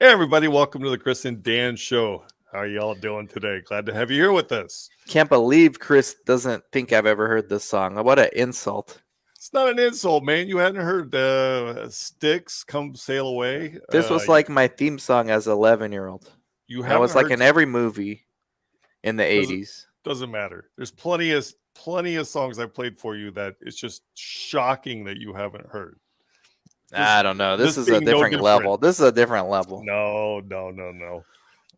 Hey, everybody. Welcome to the Chris and Dan Show. How are y'all doing today? Glad to have you here with us. Can't believe Chris doesn't think I've ever heard this song. What an insult. It's not an insult, man. You hadn't heard Sticks Come Sail Away? This was like my theme song as an 11-year-old. You That was haven't like heard... in every movie in the 80s. Doesn't matter. There's plenty of songs I played for you that it's just shocking that you haven't heard. I don't know. This is a different level. This is a different level. No.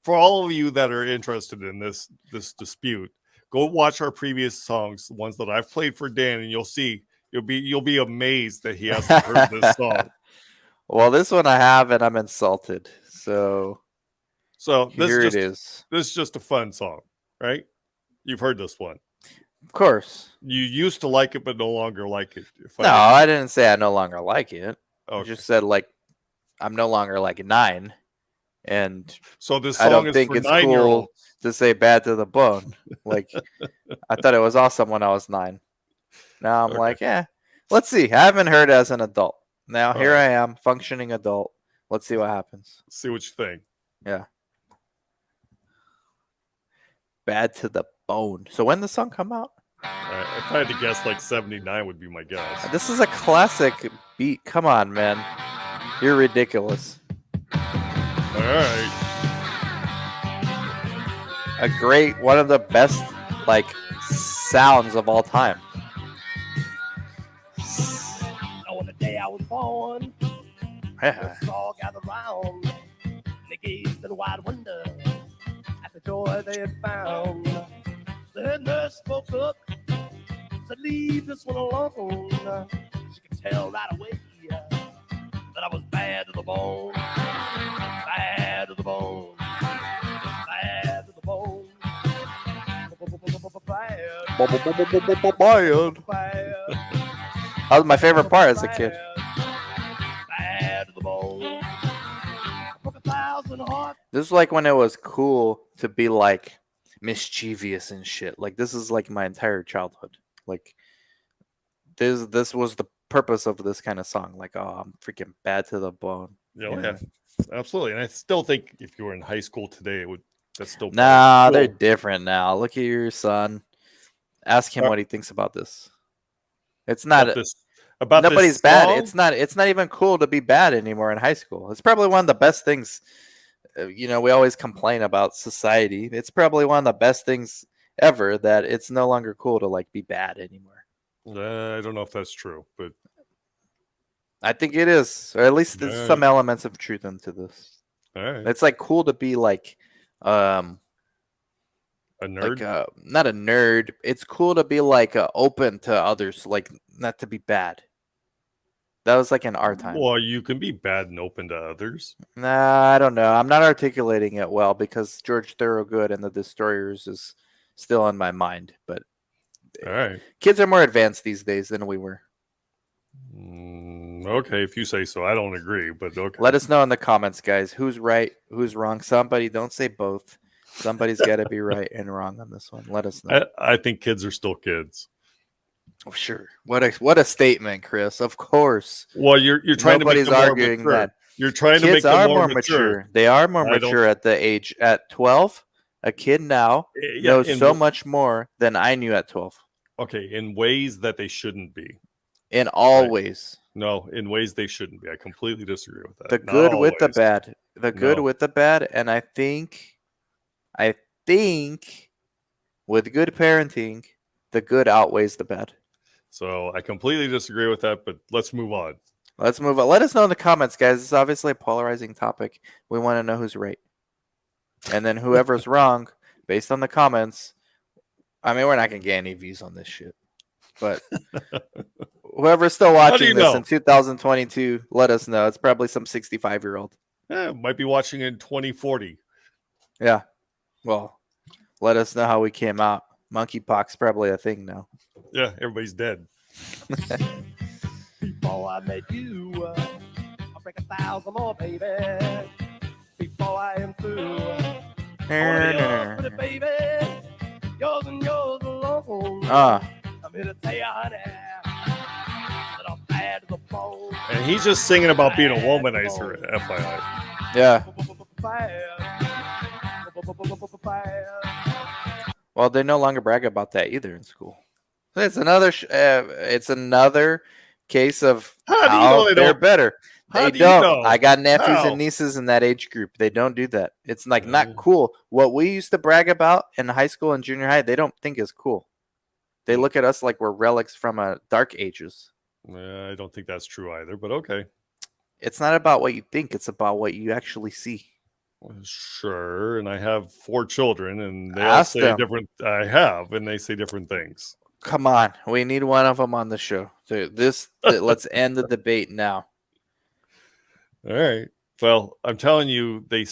For all of you that are interested in this dispute, go watch our previous songs, the ones that I've played for Dan, and you'll see you'll be amazed that he hasn't heard this song. Well, this one I have, and I'm insulted. So here it is. This is just a fun song, right? You've heard this one. Of course. You used to like it, but no longer like it. I didn't say I no longer like it. Okay. I just said, like, I'm no longer like a 9. And so this song I don't is think for it's 9-year-olds. cool to say bad to the bone. Like, I thought it was awesome when I was 9. Now I'm like, let's see. I haven't heard it as an adult. Now here I am, functioning adult. Let's see what happens. See what you think. Yeah. Bad to the bone. So when did the song come out? If I had to guess, like 79 would be my guess. This is a classic beat. Come on, man. You're ridiculous. All right. One of the best, like, sounds of all time. On the day I was born, the all gathered round. They gazed in wide wonder at the joy they had found. The head nurse spoke up, said, "Leave this one alone." She could tell right away that I was bad to the bone, bad to the bone, bad to the bone, bad. That was my favorite part as a kid. Bad to the bone. Broke 1,000 hearts. This is like when it was cool to be like mischievous and shit. Like, this is like my entire childhood. Like, this was the purpose of this kind of song. Like, oh, I'm freaking bad to the bone. Yeah, absolutely. And I still think if you were in high school today, that's still cool. They're different now. Look at your son. Ask him what he thinks about this. It's not about nobody's bad. It's not even cool to be bad anymore in high school. It's probably one of the best things. We always complain about society. It's probably one of the best things ever that it's no longer cool to like be bad anymore. I don't know if that's true, but I think it is, or at least there's some elements of truth into this. All right. It's like cool to be like a nerd? Like, not a nerd. It's cool to be like open to others, like not to be bad. That was like in our time. Well, you can be bad and open to others. Nah, I don't know. I'm not articulating it well because George Thorogood and the Destroyers is still on my mind. But all right, kids are more advanced these days than we were. Okay, if you say so. I don't agree, but okay. Let us know in the comments, guys. Who's right? Who's wrong? Somebody, don't say both. Somebody's got to be right and wrong on this one. Let us know. I think kids are still kids. Oh, sure. What a statement, Chris. Of course. Well, you're trying to make them arguing more mature. that you're trying to make them more mature. They are more mature at the age at 12. A kid now knows so much more than I knew at 12. Okay, in ways that they shouldn't be. In all ways. No, in ways they shouldn't be. I completely disagree with that. The good with the bad. The good with the bad, and I think with good parenting, the good outweighs the bad. So I completely disagree with that, but let's move on. Let us know in the comments, guys. It's obviously a polarizing topic. We want to know who's right. And then whoever's wrong, based on the comments, I mean, we're not going to get any views on this shit. But whoever's still watching this in 2022, let us know. It's probably some 65-year-old. Yeah, might be watching in 2040. Yeah. Well, let us know how we came out. Monkeypox probably a thing now. Yeah, everybody's dead. Before I met you, I'll break 1,000 more, baby. Before I am through, yours, baby. Yours and yours alone. I'm here to tell you, honey, that I'm bad to the bone. And he's just singing about being a womanizer, FYI. Yeah. Well, they no longer brag about that either in school. It's another. It's another case of How do you know they they're don't? better. How They do you don't. know? I got nephews How? and nieces in that age group. They don't do that. It's like not Yeah. cool. What we used to brag about in high school and junior high, they don't think is cool. They look at us like we're relics from dark ages. I don't think that's true either, but okay. It's not about what you think. It's about what you actually see. Sure. And I have 4 children, and they all Ask say them. different. I have, and they say different things. Come on, we need one of them on the show. Let's end the debate now. All right. Well, I'm telling you, the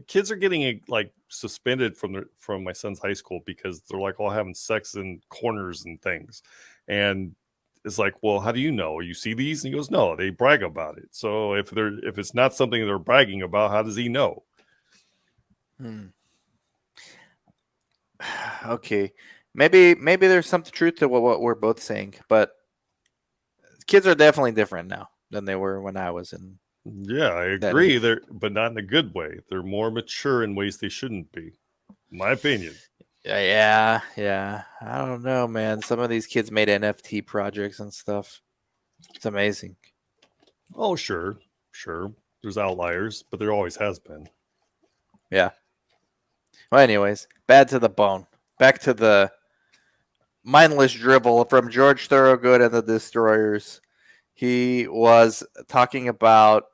kids are getting like suspended from my son's high school because they're like all having sex in corners and things, and it's like, well, how do you know? You see these? And he goes, no, they brag about it. So if it's not something they're bragging about, how does he know? Okay, maybe there's some truth to what we're both saying, but kids are definitely different now than they were when I was in. Yeah, I agree. But not in a good way. They're more mature in ways they shouldn't be. My opinion. Yeah. I don't know, man. Some of these kids made NFT projects and stuff. It's amazing. Oh, sure. There's outliers, but there always has been. Yeah. Well, anyways, bad to the bone. Back to the mindless drivel from George Thorogood and the Destroyers. He was talking about.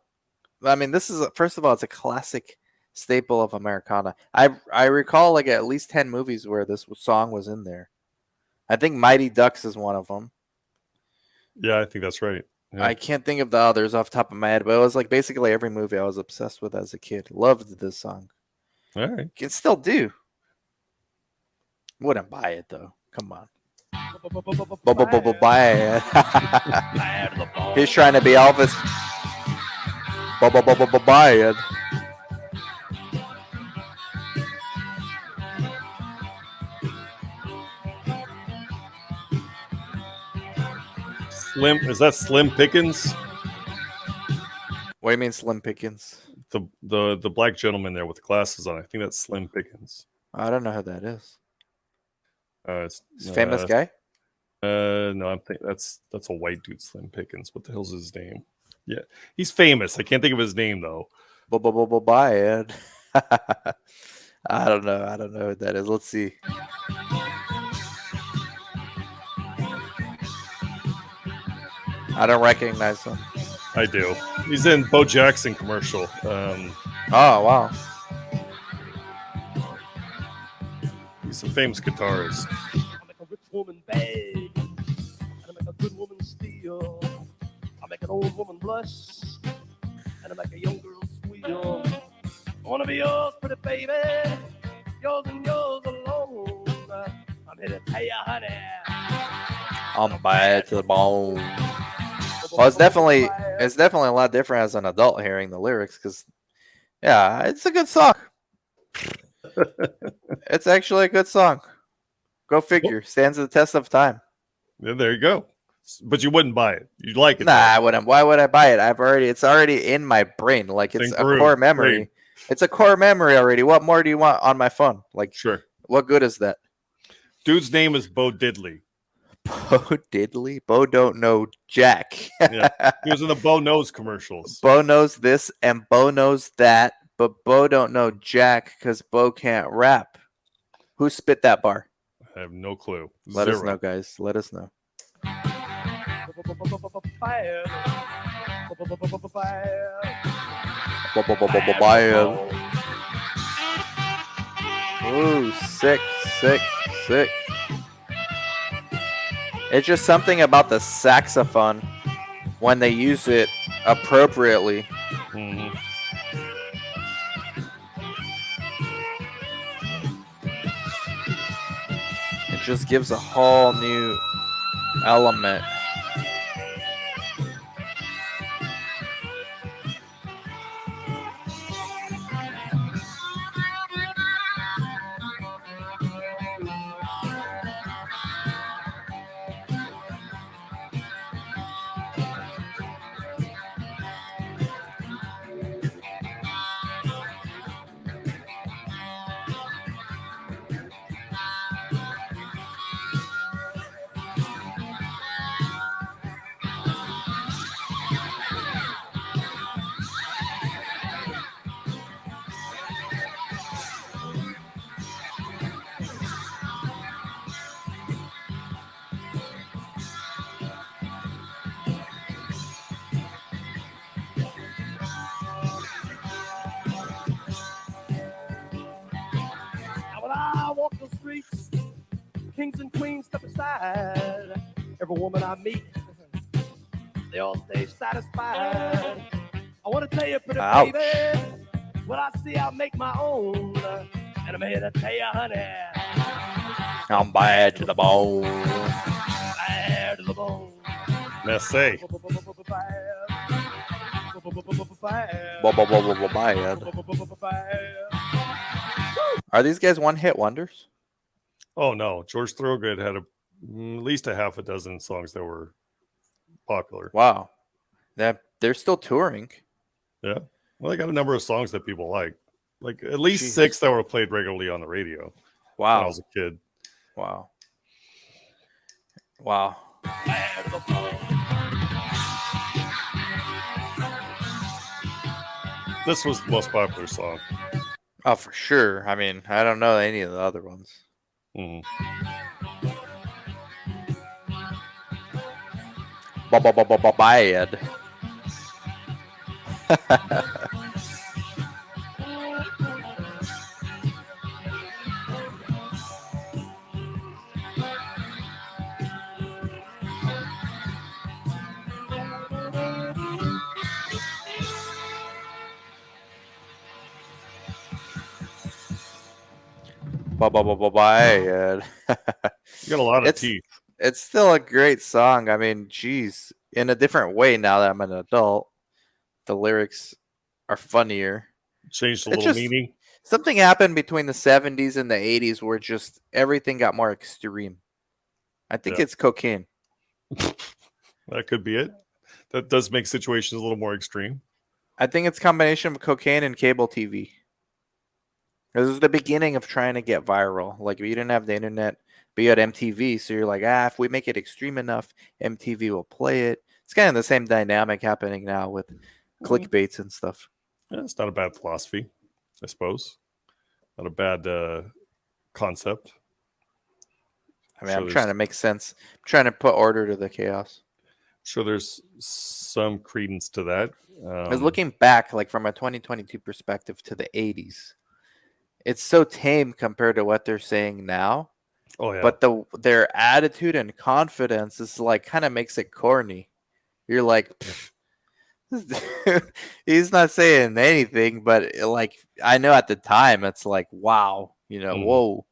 I mean, this is first of all, it's a classic staple of Americana. I recall like at least 10 movies where this song was in there. I think Mighty Ducks is one of them. Yeah, I think that's right. Yeah. I can't think of the others off the top of my head, but it was like basically every movie I was obsessed with as a kid. Loved this song. All right. Can still do. Wouldn't buy it though. Come on. Buy it. He's trying to be Elvis. Buy it. Is that Slim Pickens? What do you mean Slim Pickens? The black gentleman there with the glasses on. I think that's Slim Pickens. I don't know who that is. It's famous guy? No, I think that's a white dude, Slim Pickens. What the hell's his name? Yeah, he's famous. I can't think of his name though. Buy it. I don't know what that is. Let's see. I don't recognize him. I do. He's in Bo Jackson commercial. Oh wow. He's a famous guitarist. I make a rich woman beg, and I make a good woman steal. I make an old woman blush, and I make a young girl squeal. I wanna be yours, pretty baby, yours and yours alone. I'm here to tell you, honey, I'm bad to the bone. Well, it's definitely a lot different as an adult hearing the lyrics because, yeah, it's a good song. It's actually a good song. Go figure. Stands the test of time. Yeah, there you go. But you wouldn't buy it. You'd like it. Nah, I wouldn't. Why would I buy it? It's already in my brain. Like it's a core memory. Brain. It's a core memory already. What more do you want on my phone? Like, sure. What good is that? Dude's name is Bo Diddley. Bo Diddley? Bo don't know Jack. Yeah. He was in the Bo Knows commercials. Bo knows this and Bo knows that, but Bo don't know Jack because Bo can't rap. Who spit that bar? I have no clue. Let us know, guys. Let us know. Ooh, sick. It's just something about the saxophone when they use it appropriately. Mm-hmm. It just gives a whole new element. kings and queens step aside. Every woman I meet, they all stay satisfied. I want to tell you, pretty Ouch. baby, what I see, I'll make my own. And I'm here to tell you, honey, I'm bad to the bone. bad to the bone. Messy. Bad. Are these guys one-hit wonders? Oh no, George Thorogood had at least a half a dozen songs that were popular. Wow. They're still touring. Yeah. Well, they got a number of songs that people like at least Jeez. 6 that were played regularly on the radio when I Wow. was a kid. Wow. Wow. This was the most popular song. Oh, for sure. I mean, I don't know any of the other ones. Mhm. Bad. Bad. You got a lot of It's- teeth. It's still a great song. I mean, geez, in a different way now that I'm an adult, the lyrics are funnier. Changed a It little just- meaning. Something happened between the 70s and the 80s where just everything got more extreme. I think Yeah. it's cocaine. That could be it. That does make situations a little more extreme. I think it's a combination of cocaine and cable TV. This is the beginning of trying to get viral. Like, you didn't have the internet, but you had MTV, so you're like, if we make it extreme enough, MTV will play it. It's kind of the same dynamic happening now with clickbaits and stuff. Yeah, it's not a bad philosophy, I suppose. Not a bad concept. I mean, So I'm trying to make sense. I'm trying to put order to the chaos. Sure, there's some credence to that. I was looking back, like from a 2022 perspective to the 80s. It's so tame compared to what they're saying now. Oh yeah, But their attitude and confidence is like kind of makes it corny. You're like, this dude, he's not saying anything, but like I know at the time it's like, wow, whoa,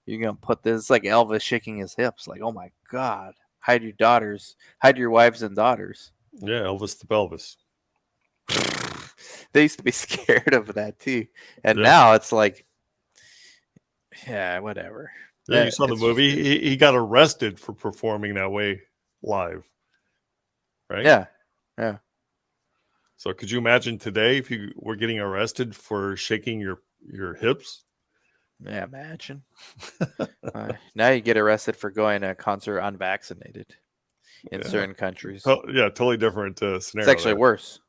you're gonna put this like Elvis shaking his hips, like, oh my god, hide your wives and daughters. yeah, Elvis the Pelvis. They used to be scared of that too, and Yeah. now it's like, yeah, whatever. Yeah, you saw the It's just- movie. He got arrested for performing that way live, right? Yeah. So could you imagine today if you were getting arrested for shaking your hips? Yeah, imagine. Now you get arrested for going to a concert unvaccinated in Yeah. certain countries. Yeah, totally different scenario. It's actually there. worse.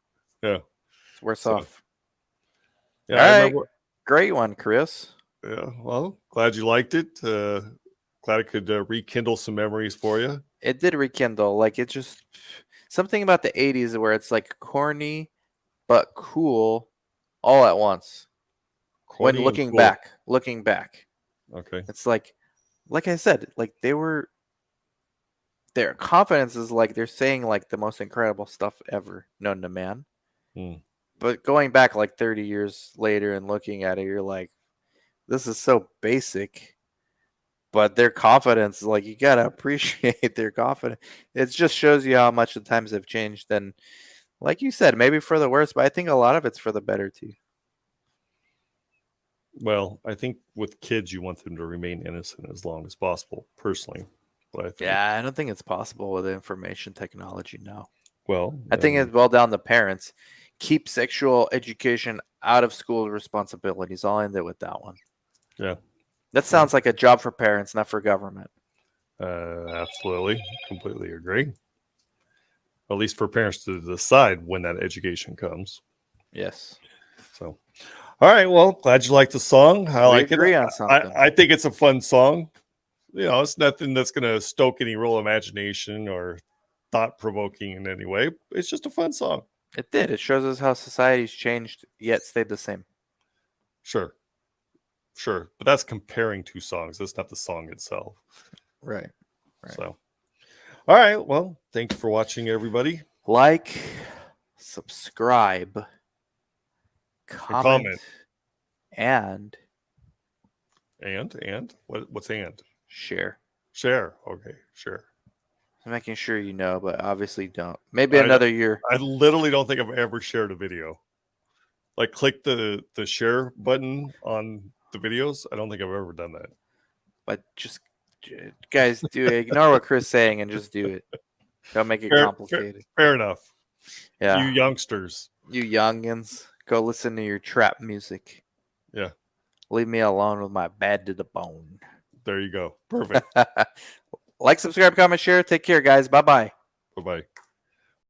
Yeah. It's worse So- off. Yeah, All I right. remember. Great one, Chris. Yeah, well, glad you liked it. Glad it could rekindle some memories for you. It did rekindle. Like, it just something about the 80s where it's like corny but cool all at once. Corny When and looking back, Okay. it's like I said, like their confidence is like they're saying like the most incredible stuff ever known to man. Hmm. But going back like 30 years later and looking at it, you're like, this is so basic. But their confidence, like, you gotta appreciate their confidence. It just shows you how much the times have changed. And like you said, maybe for the worse, but I think a lot of it's for the better too. Well, I think with kids, you want them to remain innocent as long as possible, personally. But I think, Yeah, I don't think it's possible with information technology now. well, I think it's well down to parents. Keep sexual education out of school responsibilities. I'll end it with that one. Yeah. That sounds like a job for parents, not for government. Absolutely, completely agree. At least for parents to decide when that education comes. Yes. So, all right. Well, glad you liked the song. I like agree it. on something. I think it's a fun song. It's nothing that's going to stoke any real imagination or thought provoking in any way. It's just a fun song. It did. It shows us how society's changed yet stayed the same. Sure. Sure, but that's comparing two songs. That's not the song itself. Right. Right. So, all right. Well, thank you for watching, everybody. Like, subscribe, comment, and what's and? share. Share. Okay, share. I'm making sure you know, but obviously don't. Maybe I another year. I literally don't think I've ever shared a video. Like, click the share button on the videos. I don't think I've ever done that. But just, guys, do it. Ignore what Chris is saying and just do it. Don't make it complicated. Fair enough. Yeah. You youngsters. You youngins, go listen to your trap music. Yeah. Leave me alone with my bad to the bone. There you go. Perfect. Like, subscribe, comment, share. Take care, guys. Bye-bye. Bye-bye.